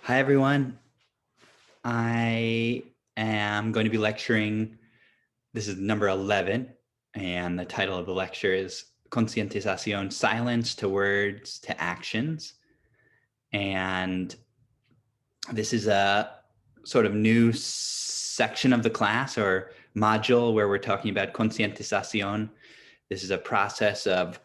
Hi, everyone. I am going to be lecturing. This is number 11, and the title of the lecture is Conscientización, Silence to Words to Actions. And this is a sort of new section of the class or module where we're talking about conscientización. This is a process of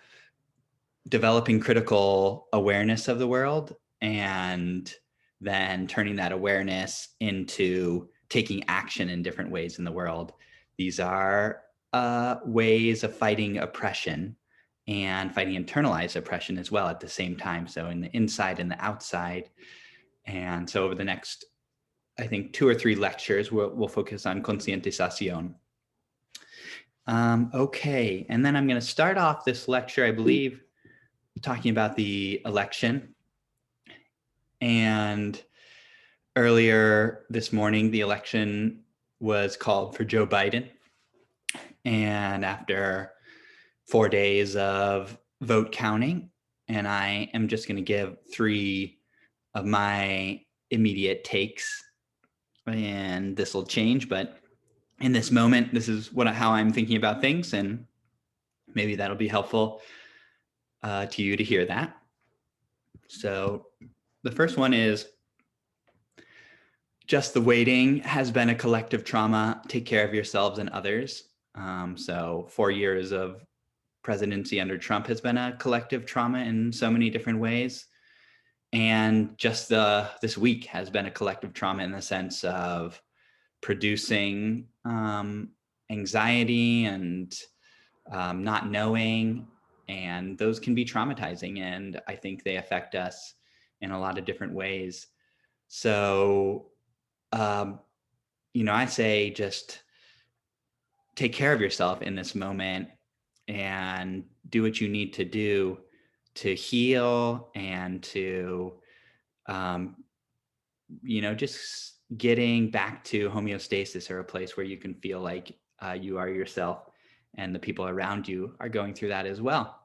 developing critical awareness of the world and then turning that awareness into taking action in different ways in the world. These are ways of fighting oppression and fighting internalized oppression as well at the same time. So in the inside and the outside. And so over the next, I think, 2 or 3 lectures, we'll focus on conscientización. Okay, and then I'm going to start off this lecture, I believe, talking about the election. And earlier this morning, the election was called for Joe Biden. And after 4 days of vote counting, and I am just going to give 3 of my immediate takes, and this will change, but in this moment, this is how I'm thinking about things, and maybe that'll be helpful to you to hear that. So the first one is, just the waiting has been a collective trauma. Take care of yourselves and others. So 4 years of presidency under Trump has been a collective trauma in so many different ways. And just this week has been a collective trauma in the sense of producing anxiety and not knowing. And those can be traumatizing. And I think they affect us in a lot of different ways. So I say just take care of yourself in this moment and do what you need to do to heal and to, just getting back to homeostasis, or a place where you can feel like you are yourself and the people around you are going through that as well.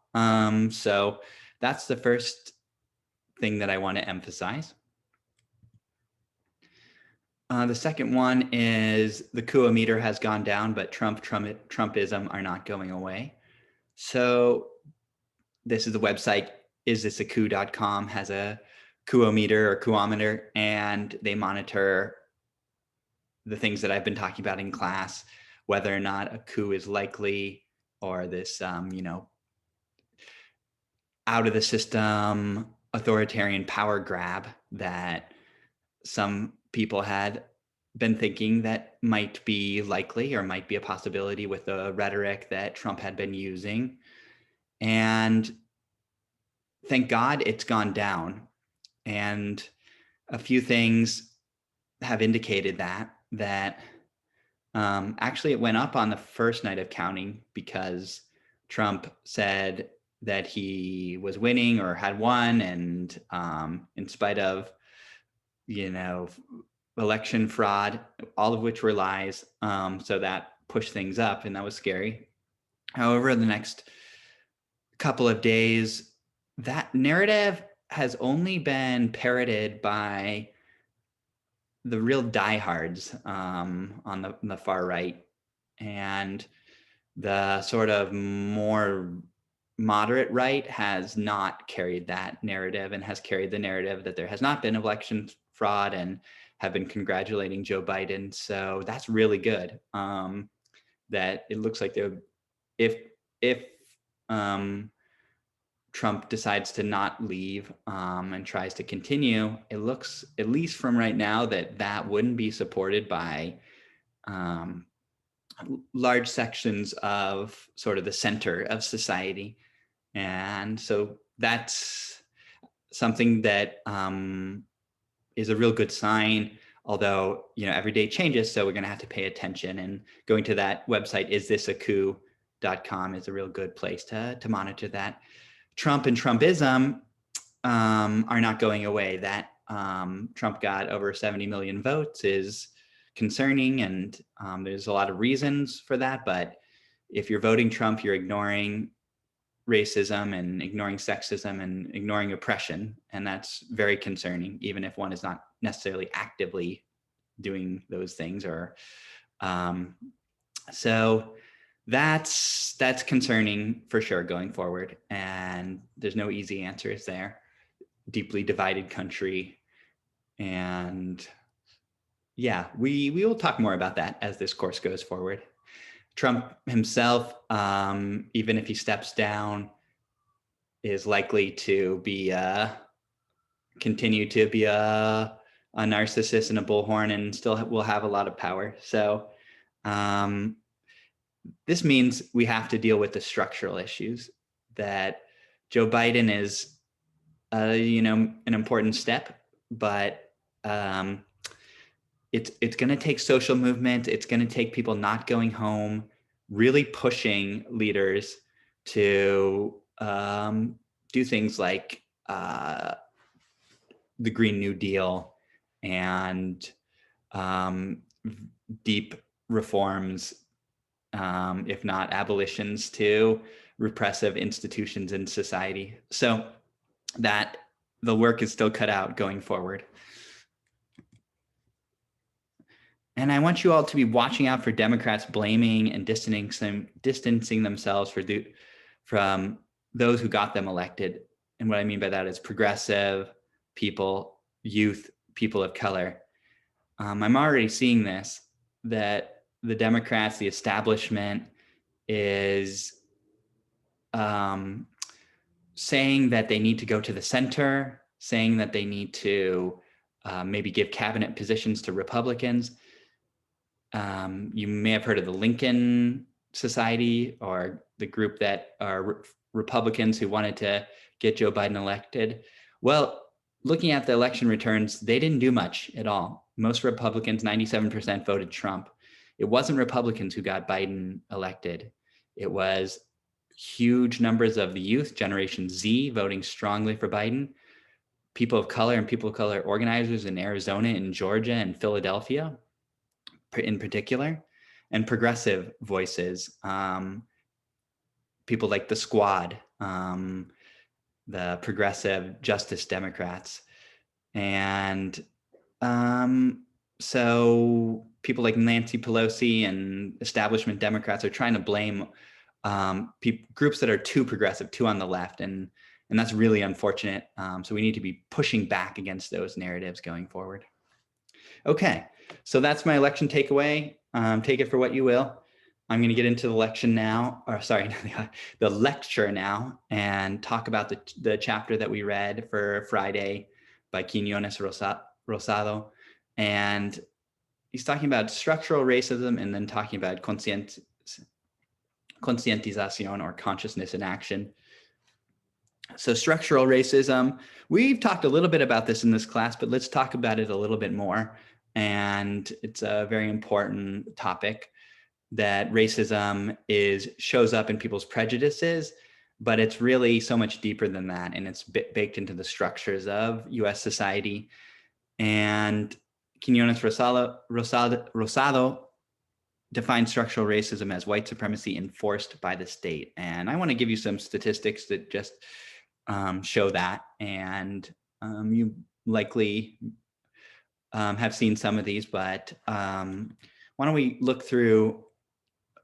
So that's the first thing that I want to emphasize. The second one is the coup-o-meter has gone down, but Trumpism are not going away. So this is the website, isthisacoup.com, has a coup-o-meter or coup-ometer, and they monitor the things that I've been talking about in class, whether or not a coup is likely, or this, out of the system authoritarian power grab that some people had been thinking that might be likely or might be a possibility with the rhetoric that Trump had been using. And thank God it's gone down. And a few things have indicated that actually it went up on the first night of counting, because Trump said that he was winning or had won, and in spite of election fraud, all of which were lies. So that pushed things up, and that was scary. However, the next couple of days, that narrative has only been parroted by the real diehards on the far right, and the sort of more moderate right has not carried that narrative, and has carried the narrative that there has not been election fraud, and have been congratulating Joe Biden. So that's really good. That it looks like if Trump decides to not leave and tries to continue, it looks, at least from right now, that wouldn't be supported by large sections of sort of the center of society. And so that's something that is a real good sign, although, every day changes. So we're going to have to pay attention, and going to that website, isthisacoup.com, is a real good place to monitor that. Trump and Trumpism are not going away. That Trump got over 70 million votes is concerning, and there's a lot of reasons for that. But if you're voting Trump, you're ignoring racism and ignoring sexism and ignoring oppression. And that's very concerning, even if one is not necessarily actively doing those things. Or so that's concerning for sure going forward. And there's no easy answers there. Deeply divided country. And yeah, we will talk more about that as this course goes forward. Trump himself, even if he steps down, is likely to be continue to be a narcissist and a bullhorn, and still will have a lot of power. So this means we have to deal with the structural issues. That Joe Biden is, an important step, but it's going to take social movement. It's going to take people not going home, really pushing leaders to do things like the Green New Deal and deep reforms, if not abolitions, to repressive institutions in society. So that the work is still cut out going forward. And I want you all to be watching out for Democrats blaming and distancing themselves from those who got them elected. And what I mean by that is progressive people, youth, people of color. I'm already seeing this, that the Democrats, the establishment, is saying that they need to go to the center, saying that they need to maybe give cabinet positions to Republicans. You may have heard of the Lincoln Society, or the group that are Republicans who wanted to get Joe Biden elected. Well, looking at the election returns, they didn't do much at all. Most Republicans, 97%, voted Trump. It wasn't Republicans who got Biden elected. It was huge numbers of the youth, Generation Z, voting strongly for Biden, people of color and people of color organizers in Arizona and Georgia and Philadelphia in particular, and progressive voices, people like the Squad, the Progressive Justice Democrats. And so people like Nancy Pelosi and establishment Democrats are trying to blame groups that are too progressive, too on the left. And that's really unfortunate. So we need to be pushing back against those narratives going forward. Okay, so that's my election takeaway. Take it for what you will. I'm going to get into the election now, or sorry, the lecture now, and talk about the chapter that we read for Friday by Quiñones Rosado. And he's talking about structural racism and then talking about conscientización, or consciousness in action. So structural racism, we've talked a little bit about this in this class, but let's talk about it a little bit more. And it's a very important topic, that racism shows up in people's prejudices, but it's really so much deeper than that. And it's baked into the structures of US society. And Quiñones Rosado defines structural racism as white supremacy enforced by the state. And I want to give you some statistics that just show that. And you likely have seen some of these, but why don't we look through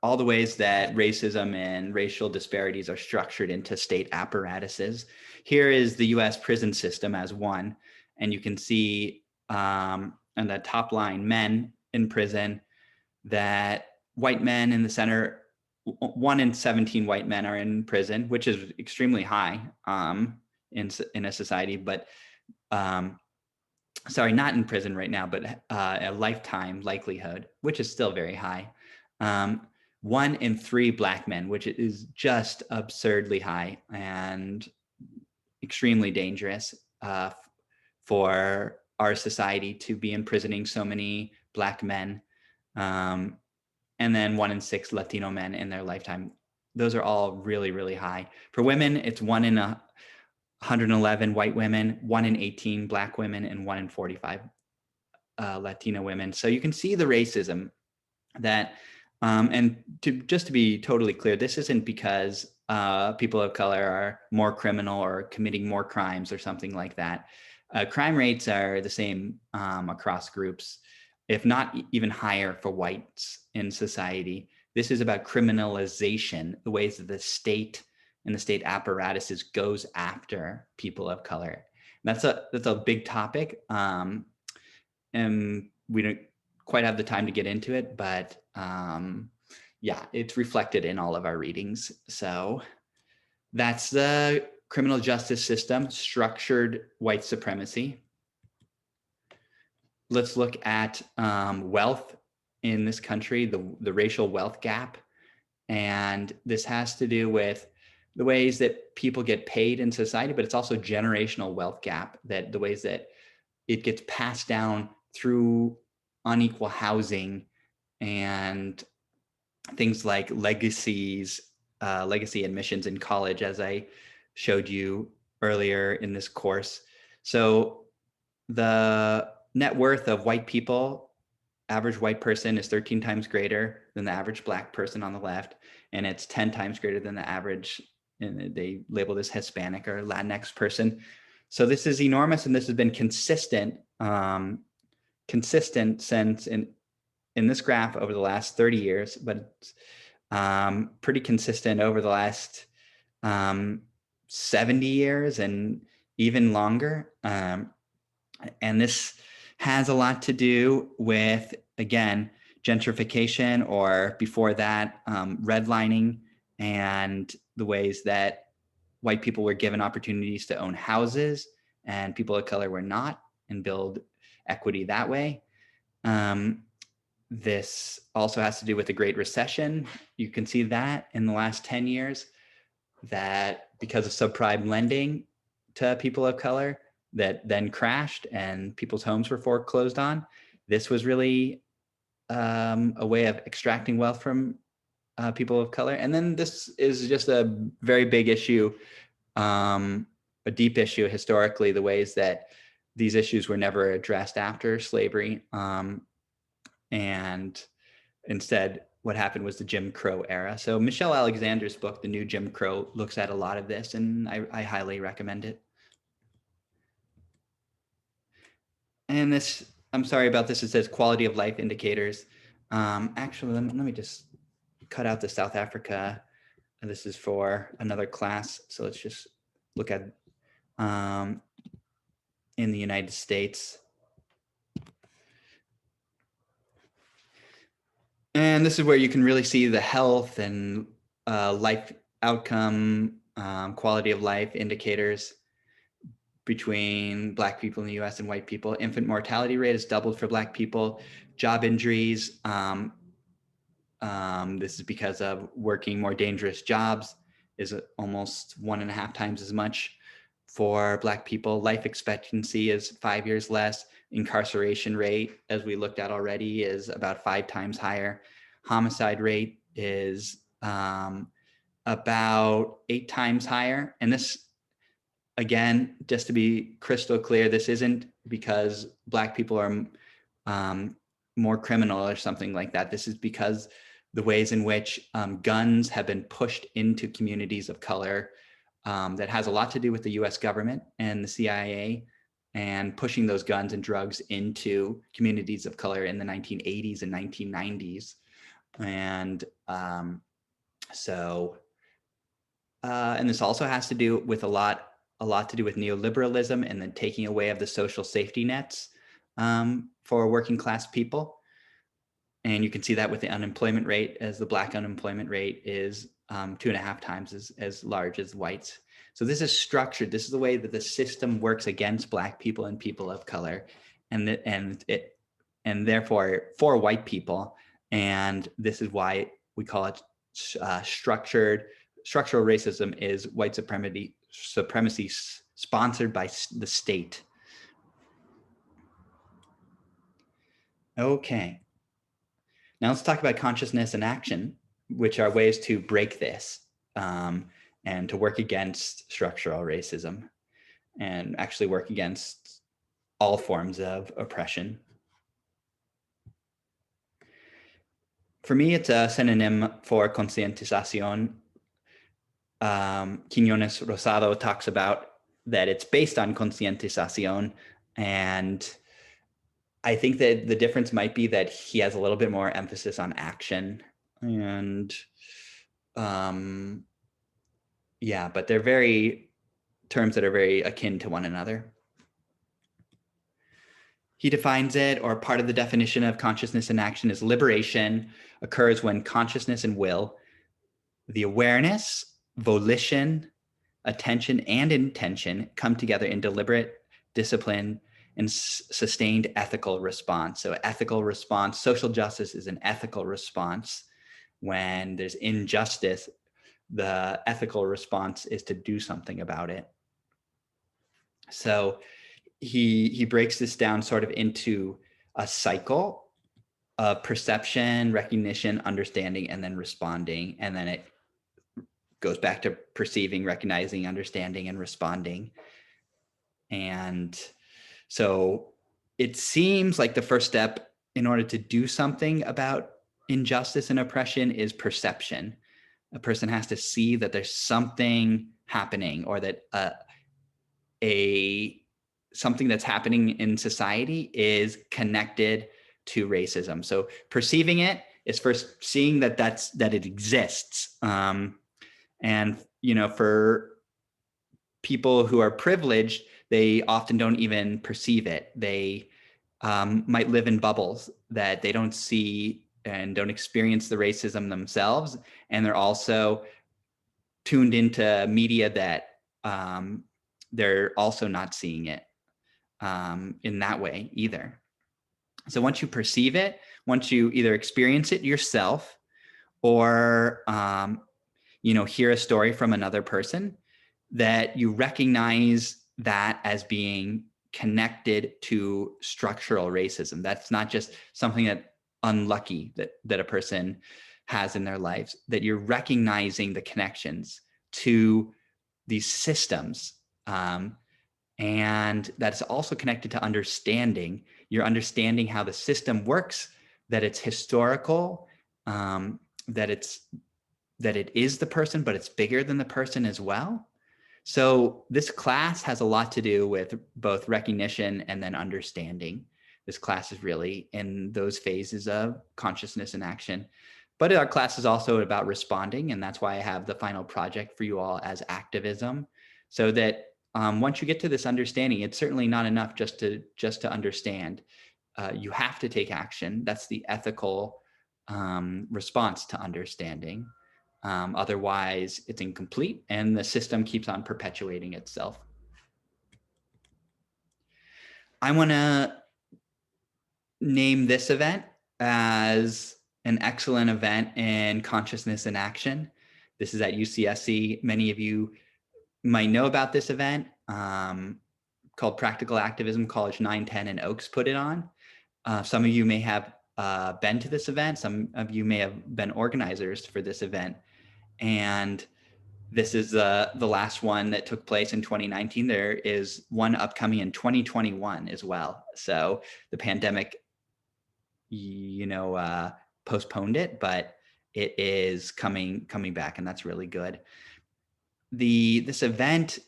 all the ways that racism and racial disparities are structured into state apparatuses. Here is the US prison system as one, and you can see on the top line, men in prison, that white men in the center, 1 in 17 white men are in prison, which is extremely high in a society, but sorry, not in prison right now, but a lifetime likelihood, which is still very high. 1 in 3 Black men, which is just absurdly high and extremely dangerous for our society to be imprisoning so many Black men. And then 1 in 6 Latino men in their lifetime. Those are all really, really high. For women, it's 1 in 111 white women, 1 in 18 Black women, and 1 in 45 Latina women. So you can see the racism that, and just to be totally clear, this isn't because people of color are more criminal or committing more crimes or something like that. Crime rates are the same across groups, if not even higher for whites in society. This is about criminalization, the ways that the state and the state apparatuses goes after people of color. That's a big topic, and we don't quite have the time to get into it, but yeah, it's reflected in all of our readings. So that's the criminal justice system, structured white supremacy. Let's look at wealth in this country, the racial wealth gap. And this has to do with the ways that people get paid in society, but it's also generational wealth gap, that the ways that it gets passed down through unequal housing and things like legacy admissions in college, as I showed you earlier in this course. So the net worth of white people, average white person, is 13 times greater than the average black person on the left, and it's 10 times greater than the average, and they label this Hispanic or Latinx person. So this is enormous, and this has been consistent since in this graph over the last 30 years, but pretty consistent over the last 70 years and even longer. And this has a lot to do with, again, gentrification, or before that, redlining, and the ways that white people were given opportunities to own houses and people of color were not, and build equity that way. This also has to do with the Great Recession. You can see that in the last 10 years, that because of subprime lending to people of color that then crashed and people's homes were foreclosed on, this was really a way of extracting wealth from people of color. And then this is just a very big issue, a deep issue historically, the ways that these issues were never addressed after slavery. And instead, what happened was the Jim Crow era. So Michelle Alexander's book, The New Jim Crow, looks at a lot of this, and I highly recommend it. And this, I'm sorry about this, it says quality of life indicators. Actually, let me just cut out the South Africa. This is for another class. So let's just look at in the United States. And this is where you can really see the health and life outcome, quality of life indicators between Black people in the US and white people. Infant mortality rate has doubled for Black people. Job injuries, this is because of working more dangerous jobs, is almost 1.5 times as much for Black people. Life expectancy is 5 years less. Incarceration rate, as we looked at already, is about 5 times higher. Homicide rate is about 8 times higher. And this, again, just to be crystal clear, this isn't because Black people are more criminal or something like that. This is because the ways in which guns have been pushed into communities of color, that has a lot to do with the US government and the CIA, and pushing those guns and drugs into communities of color in the 1980s and 1990s. And and this also has to do with a lot to do with neoliberalism and the taking away of the social safety nets for working class people. And you can see that with the unemployment rate, as the Black unemployment rate is 2.5 times as large as whites. So this is structured. This is the way that the system works against Black people and people of color, and therefore for white people. And this is why we call it structural racism is white supremacy sponsored by the state. Okay. Now let's talk about consciousness and action, which are ways to break this and to work against structural racism and actually work against all forms of oppression. For me, it's a synonym for Consciencious-in-Action. Quiñones-Rosado talks about that it's based on concientización, and I think that the difference might be that he has a little bit more emphasis on action, and yeah, but they're very terms that are very akin to one another. He defines it, or part of the definition of consciousness in action is liberation occurs when consciousness and will, the awareness, volition, attention, and intention come together in deliberate, discipline, and sustained ethical response. So ethical response, social justice is an ethical response. When there's injustice, the ethical response is to do something about it. So he breaks this down sort of into a cycle of perception, recognition, understanding, and then responding. And then it goes back to perceiving, recognizing, understanding, and responding. And so it seems like the first step in order to do something about injustice and oppression is perception. A person has to see that there's something happening, or that something that's happening in society is connected to racism. So perceiving it is first seeing that it exists. And for people who are privileged, they often don't even perceive it. They might live in bubbles that they don't see and don't experience the racism themselves. And they're also tuned into media that they're also not seeing it in that way either. So once you perceive it, once you either experience it yourself or hear a story from another person, that you recognize that as being connected to structural racism. That's not just something that unlucky that a person has in their lives, that you're recognizing the connections to these systems. And that's also connected to understanding. You're understanding how the system works, that it's historical, that it is the person, but it's bigger than the person as well. So this class has a lot to do with both recognition and then understanding. This class is really in those phases of consciousness in action. But our class is also about responding, and that's why I have the final project for you all as activism, so that once you get to this understanding, it's certainly not enough just to understand. You have to take action. That's the ethical response to understanding. Otherwise, it's incomplete, and the system keeps on perpetuating itself. I want to name this event as an excellent event in consciousness in action. This is at UCSC. Many of you might know about this event called Practical Activism. College 910 and Oaks put it on. Some of you may have been to this event. Some of you may have been organizers for this event. And this is the last one that took place in 2019. There is one upcoming in 2021 as well. So the pandemic, postponed it, but it is coming back, and that's really good. This event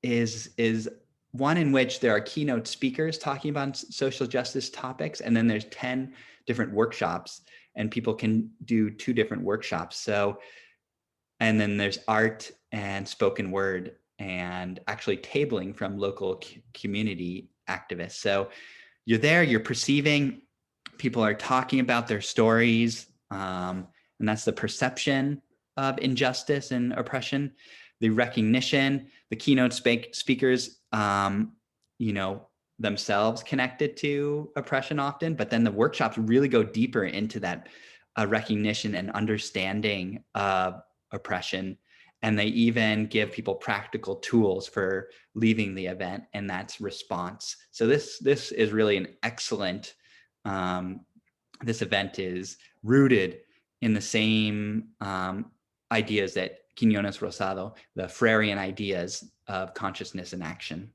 is one in which there are keynote speakers talking about social justice topics, and then there's 10 different workshops, and people can do 2 different workshops. So, and then there's art and spoken word and actually tabling from local community activists. So you're there, you're perceiving, people are talking about their stories, and that's the perception of injustice and oppression. The recognition, the keynote speakers, themselves connected to oppression often, but then the workshops really go deeper into that recognition and understanding of oppression. And they even give people practical tools for leaving the event, and that's response. So this is really an excellent, this event is rooted in the same ideas that Quiñones-Rosado, the Freirean ideas of consciousness in action.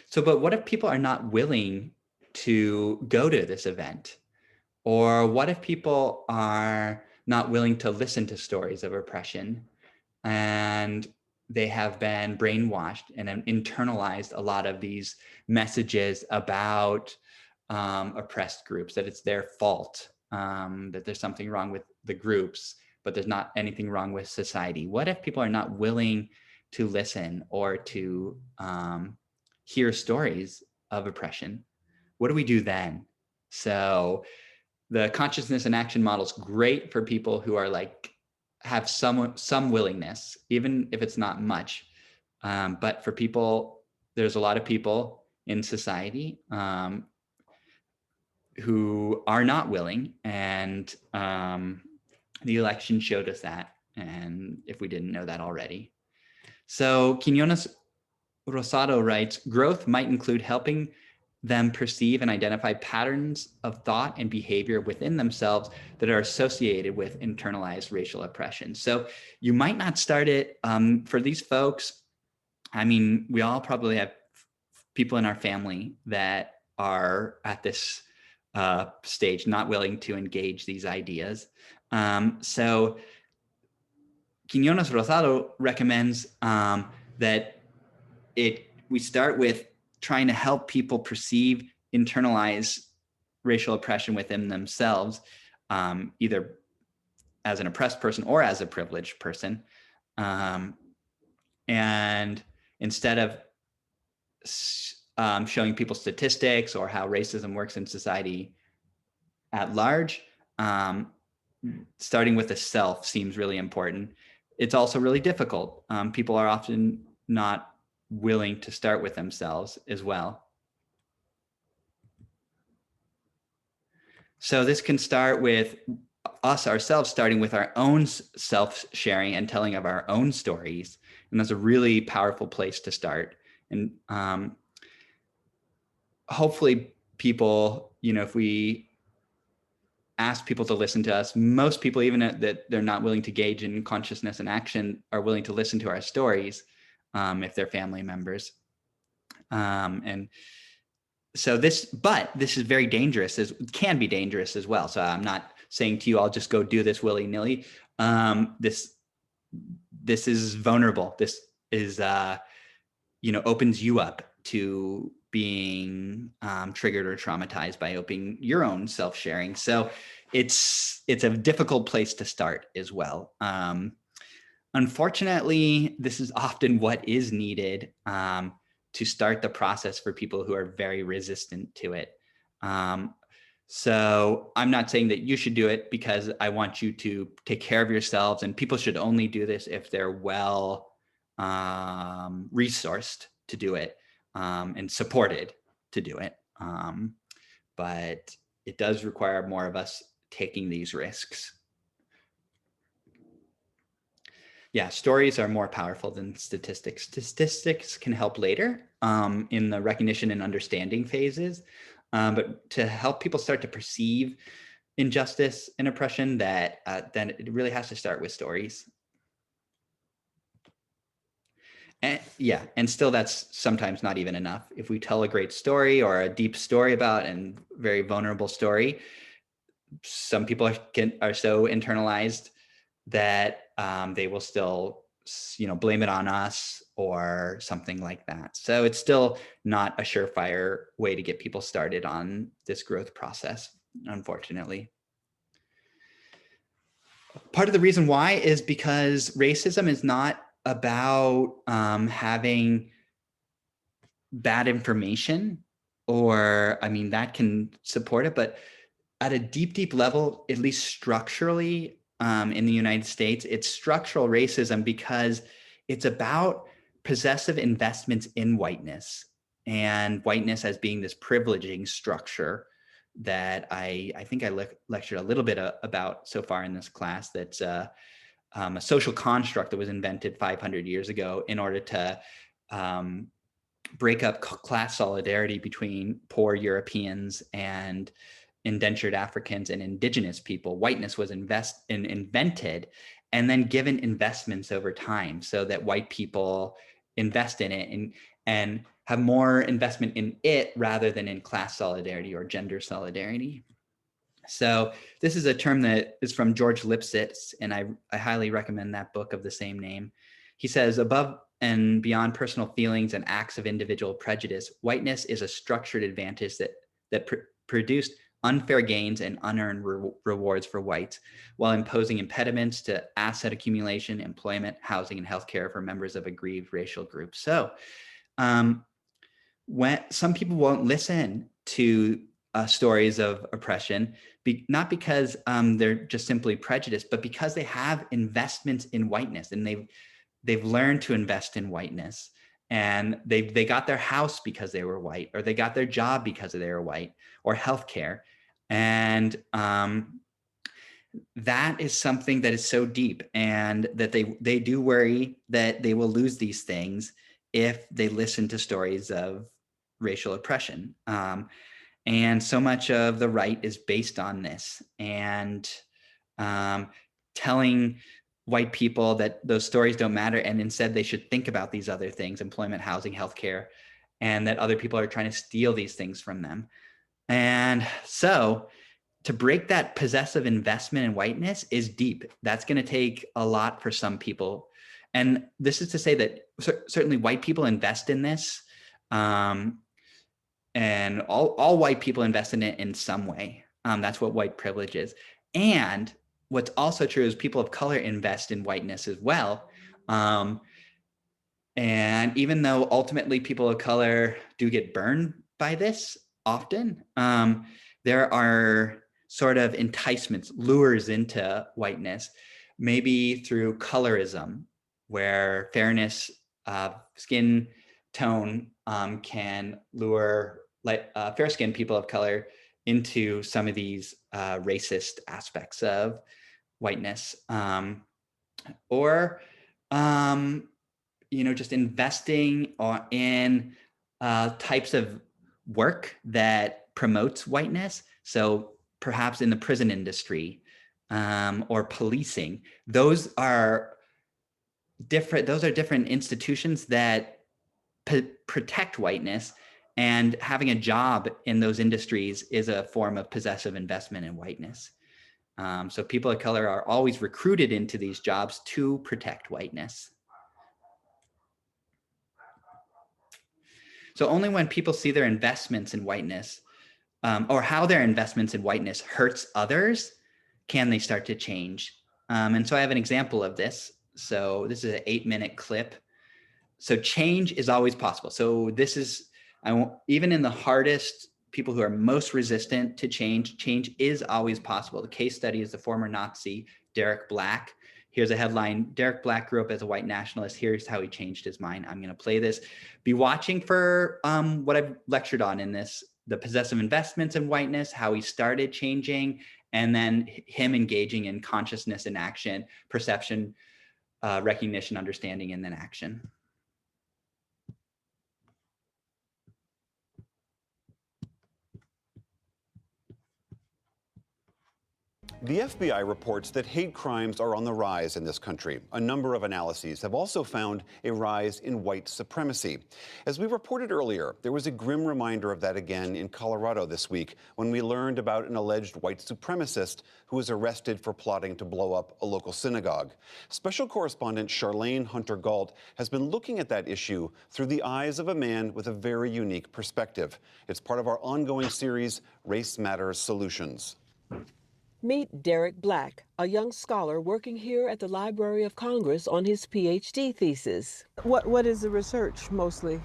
So, but what if people are not willing to go to this event? Or what if people are not willing to listen to stories of oppression, and they have been brainwashed and internalized a lot of these messages about oppressed groups, that it's their fault, that there's something wrong with the groups, but there's not anything wrong with society. What if people are not willing to listen or to hear stories of oppression? What do we do then? So the consciousness and action model is great for people who are like, have some willingness, even if it's not much. But for people, there's a lot of people in society who are not willing, and the election showed us that, and if we didn't know that already. So Quinones Rosado writes, growth might include helping them perceive and identify patterns of thought and behavior within themselves that are associated with internalized racial oppression. So you might not start it for these folks. I mean, we all probably have people in our family that are at this stage, not willing to engage these ideas. So Quinones Rosado recommends that we start with trying to help people perceive, internalize racial oppression within themselves, either as an oppressed person or as a privileged person. And instead of showing people statistics or how racism works in society at large, starting with the self seems really important. It's also really difficult. People are often not willing to start with themselves as well. So this can start with us ourselves, starting with our own self-sharing and telling of our own stories. And that's a really powerful place to start. And hopefully people, if we ask people to listen to us, most people, even that they're not willing to engage in consciousness and action, are willing to listen to our stories if they're family members. And so this is very dangerous, can be dangerous as well. So I'm not saying to you, I'll just go do this willy-nilly. This is vulnerable. This is, opens you up to being triggered or traumatized by opening your own self-sharing. So it's a difficult place to start as well. Unfortunately, this is often what is needed to start the process for people who are very resistant to it. So I'm not saying that you should do it, because I want you to take care of yourselves, and people should only do this if they're well resourced to do it and supported to do it. But it does require more of us taking these risks. Yeah, stories are more powerful than statistics. Statistics can help later in the recognition and understanding phases, but to help people start to perceive injustice and oppression, then it really has to start with stories. And still that's sometimes not even enough. If we tell a great story or a deep story about and very vulnerable story, some people are so internalized that they will still, blame it on us or something like that. So it's still not a surefire way to get people started on this growth process, unfortunately. Part of the reason why is because racism is not about having bad information, or, that can support it, but at a deep, deep level, at least structurally, in the United States, it's structural racism because it's about possessive investments in whiteness, and whiteness as being this privileging structure that I think I lectured a little bit about so far in this class. That's a social construct that was invented 500 years ago in order to break up class solidarity between poor Europeans and indentured Africans and indigenous people. Whiteness was invented and then given investments over time so that white people invest in it and have more investment in it rather than in class solidarity or gender solidarity. So this is a term that is from George Lipsitz, and I highly recommend that book of the same name. He says, above and beyond personal feelings and acts of individual prejudice, whiteness is a structured advantage that produced unfair gains and unearned rewards for whites, while imposing impediments to asset accumulation, employment, housing, and healthcare for members of aggrieved racial groups. So when some people won't listen to stories of oppression, not because they're just simply prejudiced, but because they have investments in whiteness, and they've learned to invest in whiteness, and they got their house because they were white, or they got their job because they were white, or healthcare. And that is something that is so deep, and that they do worry that they will lose these things if they listen to stories of racial oppression. And so much of the right is based on this, and telling white people that those stories don't matter, and instead they should think about these other things: employment, housing, healthcare, and that other people are trying to steal these things from them. And so to break that possessive investment in whiteness is deep. That's going to take a lot for some people. And this is to say that certainly white people invest in this. And all white people invest in it in some way. That's what white privilege is. And what's also true is people of color invest in whiteness as well. And even though ultimately people of color do get burned by this often, there are sort of enticements, lures into whiteness, maybe through colorism, where fairness of skin tone can lure fair-skinned people of color into some of these racist aspects of whiteness, or just investing in types of work that promotes whiteness. So perhaps in the prison industry or policing, those are different institutions that protect whiteness, and having a job in those industries is a form of possessive investment in whiteness. So people of color are always recruited into these jobs to protect whiteness. So only when people see their investments in whiteness, or how their investments in whiteness hurts others, can they start to change. And so I have an example of this. So this is an 8-minute clip. So change is always possible. So this is, even in the hardest, people who are most resistant to change is always possible. The case study is the former Nazi, Derek Black. Here's a headline: Derek Black grew up as a white nationalist. Here's how he changed his mind. I'm going to play this. Be watching for what I've lectured on in this: the possessive investments in whiteness, how he started changing, and then him engaging in consciousness in action, perception, recognition, understanding, and then action. The FBI reports that hate crimes are on the rise in this country. A number of analyses have also found a rise in white supremacy. As we reported earlier, there was a grim reminder of that again in Colorado this week when we learned about an alleged white supremacist who was arrested for plotting to blow up a local synagogue. Special correspondent Charlene Hunter-Gault has been looking at that issue through the eyes of a man with a very unique perspective. It's part of our ongoing series, Race Matters Solutions. Meet Derek Black, a young scholar working here at the Library of Congress on his PhD thesis. What is the research mostly?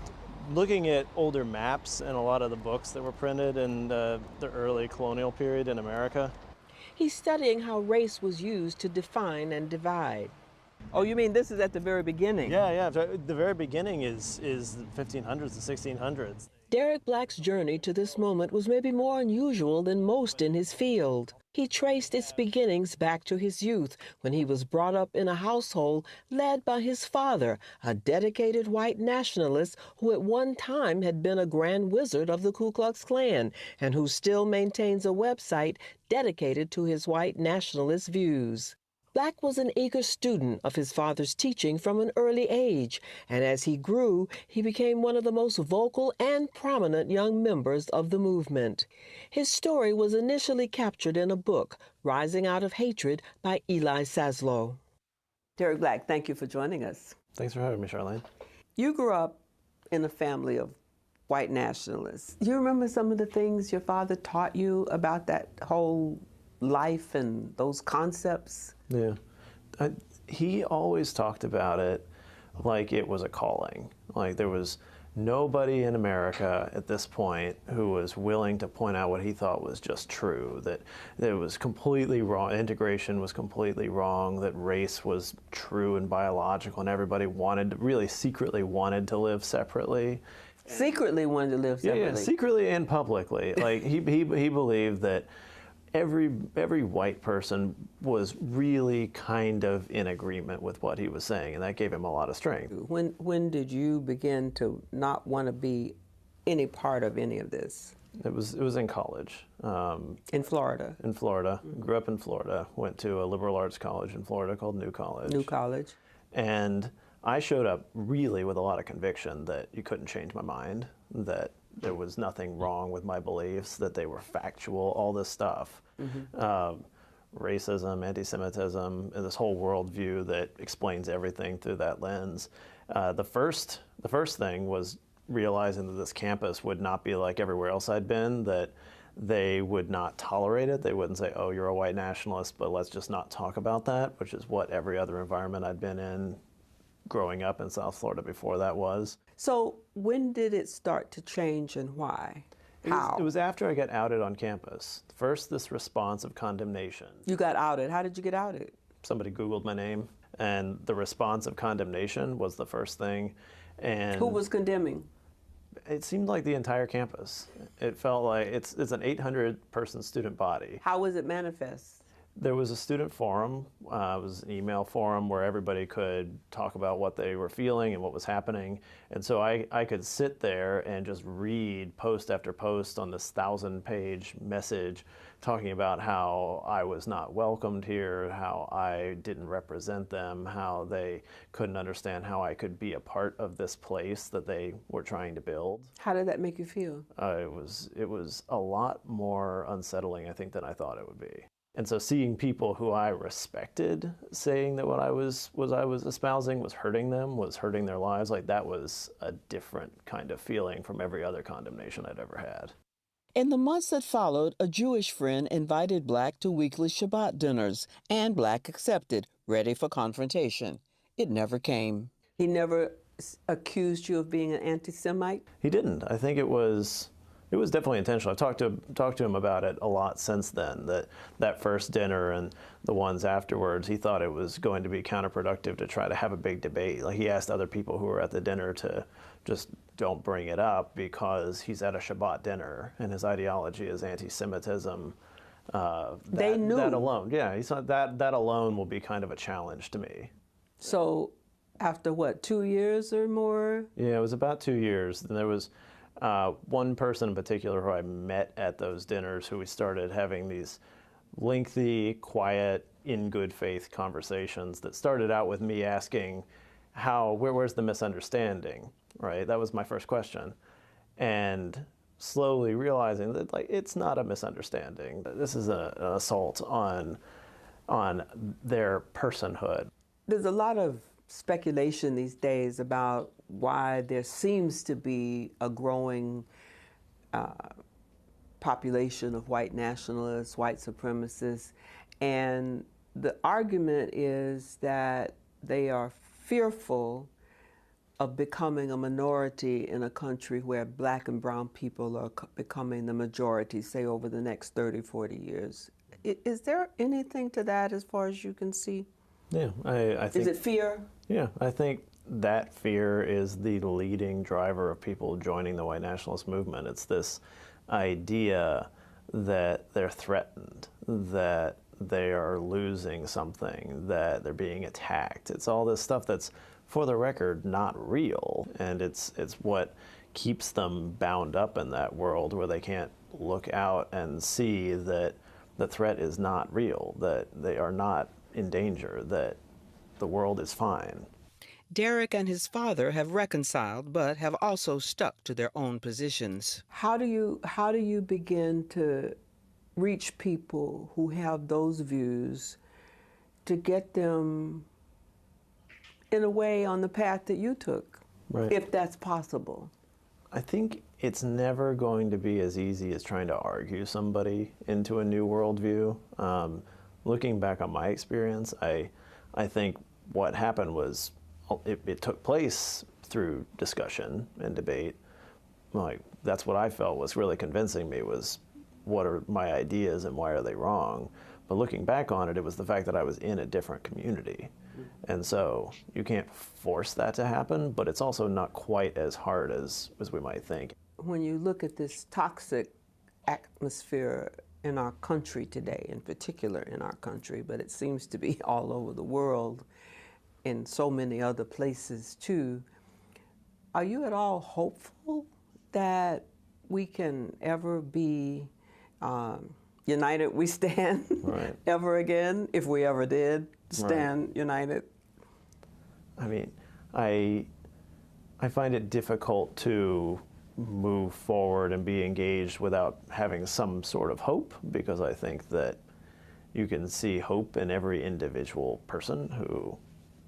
Looking at older maps and a lot of the books that were printed in the early colonial period in America. He's studying how race was used to define and divide. Oh, you mean this is at the very beginning? Yeah. The very beginning is the 1500s and 1600s. Derek Black's journey to this moment was maybe more unusual than most in his field. He traced its beginnings back to his youth, when he was brought up in a household led by his father, a dedicated white nationalist who at one time had been a grand wizard of the Ku Klux Klan, and who still maintains a website dedicated to his white nationalist views. Black was an eager student of his father's teaching from an early age, and as he grew, he became one of the most vocal and prominent young members of the movement. His story was initially captured in a book, Rising Out of Hatred, by Eli Saslow. Derek Black, thank you for joining us. Thanks for having me, Charlene. You grew up in a family of white nationalists. Do you remember some of the things your father taught you about that whole life and those concepts? Yeah. He always talked about it like it was a calling. Like there was nobody in America at this point who was willing to point out what he thought was just true, that it was completely wrong, integration was completely wrong, that race was true and biological, and everybody really secretly wanted to live separately. Secretly wanted to live separately? Yeah, secretly and publicly. Like he believed that every white person was really kind of in agreement with what he was saying, and that gave him a lot of strength. When did you begin to not want to be any part of any of this? It was in college. In Florida? In Florida. Grew up in Florida. Went to a liberal arts college in Florida called New College. New College. And I showed up really with a lot of conviction that you couldn't change my mind, that there was nothing wrong with my beliefs, that they were factual, all this stuff. Racism, anti-Semitism, and this whole worldview that explains everything through that lens. The first thing was realizing that this campus would not be like everywhere else I'd been, that they would not tolerate it. They wouldn't say, oh, you're a white nationalist, but let's just not talk about that, which is what every other environment I'd been in growing up in South Florida before that was. So when did it start to change and why? How? It was after I got outed on campus. First, this response of condemnation. You got outed. How did you get outed? Somebody Googled my name, and the response of condemnation was the first thing. And who was condemning? It seemed like the entire campus. It felt like it's an 800-person student body. How was it manifest? There was a student forum. It was an email forum where everybody could talk about what they were feeling and what was happening. And so I could sit there and just read post after post on this 1,000-page message talking about how I was not welcomed here, how I didn't represent them, how they couldn't understand how I could be a part of this place that they were trying to build. How did that make you feel? It was a lot more unsettling, I think, than I thought it would be. And so seeing people who I respected saying that what I was espousing was hurting them, was hurting their lives, like that was a different kind of feeling from every other condemnation I'd ever had. In the months that followed, a Jewish friend invited Black to weekly Shabbat dinners, and Black accepted, ready for confrontation. It never came. He never accused you of being an anti-Semite? He didn't. I think it was definitely intentional. I've talked to him about it a lot since then, that first dinner and the ones afterwards. He thought it was going to be counterproductive to try to have a big debate. Like he asked other people who were at the dinner to just don't bring it up because he's at a Shabbat dinner and his ideology is anti-Semitism. They knew. That alone, yeah, he thought that alone will be kind of a challenge to me. So after what, 2 years or more? Yeah, it was about 2 years. And there was one person in particular who I met at those dinners who we started having these lengthy, quiet, in good faith conversations that started out with me asking, where's the misunderstanding, right? That was my first question. And slowly realizing that it's not a misunderstanding. This is an assault on their personhood. There's a lot of speculation these days about why there seems to be a growing population of white nationalists, white supremacists, and the argument is that they are fearful of becoming a minority in a country where Black and brown people are becoming the majority, say over the next 30, 40 years. Is there anything to that as far as you can see? Yeah, I think. Is it fear? Yeah, I think that fear is the leading driver of people joining the white nationalist movement. It's this idea that they're threatened, that they are losing something, that they're being attacked. It's all this stuff that's, for the record, not real. And it's what keeps them bound up in that world where they can't look out and see that the threat is not real, that they are not in danger, that the world is fine. Derek and his father have reconciled, but have also stuck to their own positions. How do you begin to reach people who have those views to get them in a way on the path that you took, Right. if that's possible? I think it's never going to be as easy as trying to argue somebody into a new worldview. Looking back on my experience, I think what happened was it took place through discussion and debate. Like, that's what I felt was really convincing me, was what are my ideas and why are they wrong? But looking back on it, it was the fact that I was in a different community. And so you can't force that to happen, but it's also not quite as hard as we might think. When you look at this toxic atmosphere in our country today, in particular in our country, but it seems to be all over the world, in so many other places too, are you at all hopeful that we can ever be united we stand Right. ever again, if we ever did stand united? I mean, I find it difficult to move forward and be engaged without having some sort of hope, because I think that you can see hope in every individual person who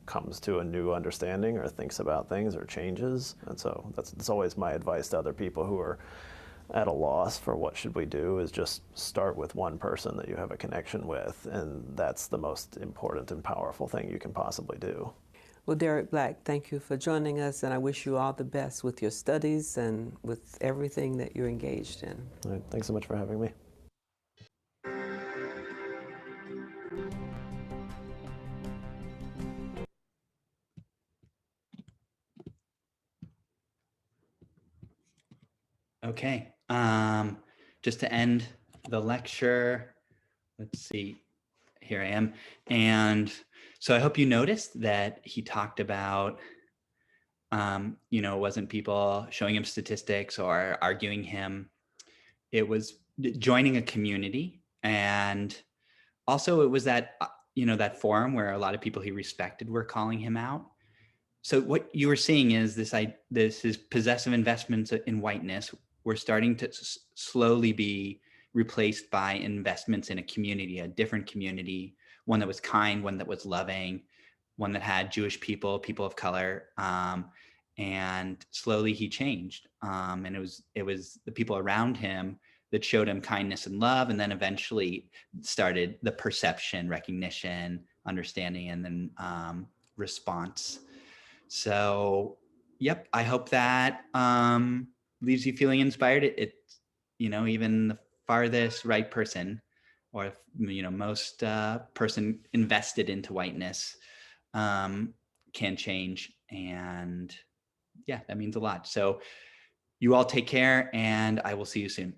comes to a new understanding or thinks about things or changes. And so that's always my advice to other people who are at a loss for what should we do, is just start with one person that you have a connection with, and that's the most important and powerful thing you can possibly do. Well, Derek Black, thank you for joining us, and I wish you all the best with your studies and with everything that you're engaged in. All right, thanks so much for having me. Okay. Just to end the lecture, let's see, here I am. And so I hope you noticed that he talked about, it wasn't people showing him statistics or arguing him. It was joining a community. And also it was that, that forum where a lot of people he respected were calling him out. So what you were seeing is this is possessive investments in whiteness were starting to slowly be replaced by investments in a community, a different community, one that was kind, one that was loving, one that had Jewish people, people of color, and slowly he changed. And it was the people around him that showed him kindness and love, and then eventually started the perception, recognition, understanding, and then response. So, yep, I hope that leaves you feeling inspired. Even the farthest right person, or most person invested into whiteness can change, and yeah, that means a lot. So, you all take care, and I will see you soon.